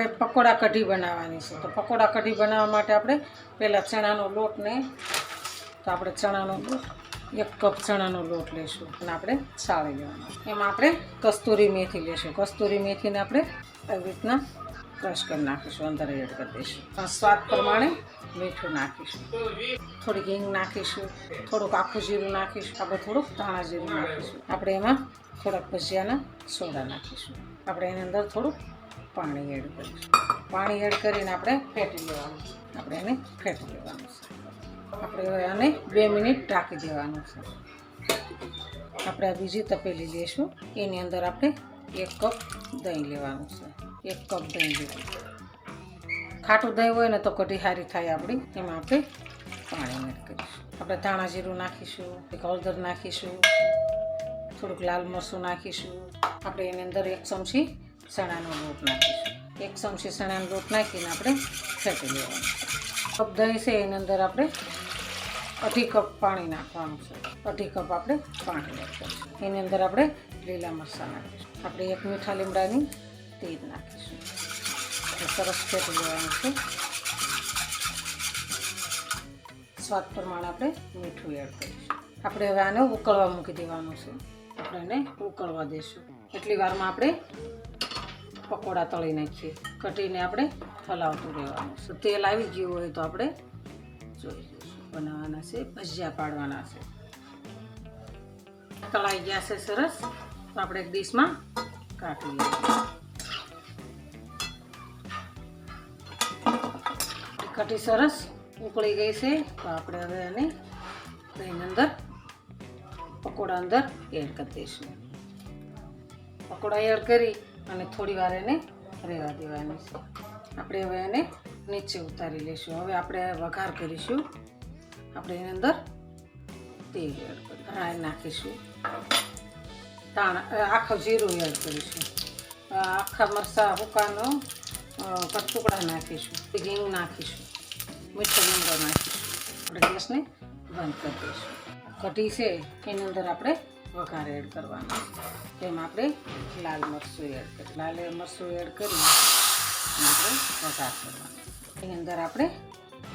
આપણે પકોડા કઢી બનાવવાની છે. તો પકોડા કઢી બનાવવા માટે આપણે પહેલાં ચણાનો લોટ ને તો આપણે ચણાનો લોટ 1 કપ ચણાનો લોટ લઈશું અને આપણે ચાળી લેવાનો. એમાં આપણે કસ્તુરી મેથી લઈશું. કસ્તુરી મેથીને આપણે આવી રીતના ક્રશ કરી નાખીશું, અંદર એડ કરી દઈશું. સ્વાદ પ્રમાણે મીઠું નાખીશું, થોડીક હિંગ નાખીશું, થોડુંક આખું જીરું નાખીશું, આપણે થોડુંક ધાણા જીરું નાખીશું. આપણે એમાં થોડાક ભજીયાના સોડા નાખીશું. આપણે એની અંદર થોડુંક પાણી એડ કરીશું. પાણી એડ કરીને આપણે ફેટી લેવાનું. આપણે એને ફેટી લેવાનું છે. આપણે આને 2 મિનિટ ઢાંકી દેવાનું છે. આપણે આ બીજી તપેલી લઈશું. એની અંદર આપણે 1 કપ દહીં લેવાનું છે. 1 કપ દહીં લેવાનું. ખાટું દહીં હોય ને તો કઢી સારી થાય આપણી. એમાં આપણે પાણી એડ કરીશું. આપણે ધાણા જીરું નાખીશું, એક હળદર નાખીશું, થોડુંક લાલ મરચું નાખીશું. આપણે એની અંદર 1 ચમચી ચણાનો લોટ નાખીશું. 1 ચમચી ચણાનો લોટ નાખીને આપણે ફેટી લેવાનું. કપ દહીં છે એની અંદર આપણે 2.5 કપ પાણી નાખવાનું છે. 2.5 કપ આપણે પાણી નાખીશું. એની અંદર આપણે લીલા મરચાં નાખીશું. આપણે 1 મીઠા લીમડાની તેલ નાખીશું. સરસ ફેટી લેવાનું છે. સ્વાદ પ્રમાણે આપણે મીઠું એડ કરીશું. આપણે હવે આને ઉકળવા મૂકી દેવાનું છે. આપણે એને ઉકળવા દઈશું. એટલી વારમાં આપણે પકોડા તળી નાખીએ. કઢીને આપણે હલાવતું રહેવાનું છે. તેલ આવી ગયું હોય તો આપણે જોઈ લઈશું. બનાવવાના છે, ભજીયા પાડવાના છે. તળાઈ ગયા છે સરસ. તો આપણે એક ડીશમાં કાઢી લઈએ. કઢી સરસ ઉકળી ગઈ છે. તો આપણે હવે એને એની અંદર પકોડા અંદર એડ કરી દઈશું. પકોડા એડ કરી અને થોડી વાર એને રહેવા દેવાની છે. આપણે હવે એને નીચે ઉતારી લઈશું. હવે આપણે વઘાર કરીશું. આપણે એની અંદર તેલ એડ કરી રાઈ નાખીશું, આખું જીરું એડ કરીશું, આખા મરચાં હુકાનો ટુકડા નાખીશું, હિંગ નાખીશું, મીઠો લીમડો નાખીશું. આપણે ગેસને બંધ કરી દઈશું. કઢી છે એની અંદર આપણે વઘાર એડ કરવાનો. તેમાં આપણે લાલ મરચું એડ કરી આપણે વઘાર કરવાનો. એની અંદર આપણે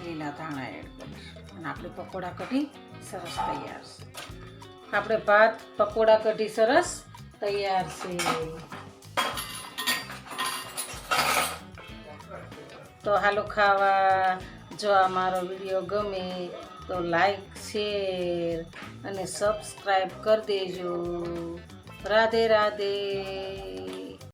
લીલા ધાણા એડ કરીશું અને આપણે પકોડા કઢી સરસ તૈયાર છે. આપણે ભાત પકોડા કઢી સરસ તૈયાર છે. તો હાલો ખાવા. જો આ મારો વિડીયો ગમે તો લાઈક, શેર અને સબસ્ક્રાઈબ કરી દેજો. રાધે રાધે.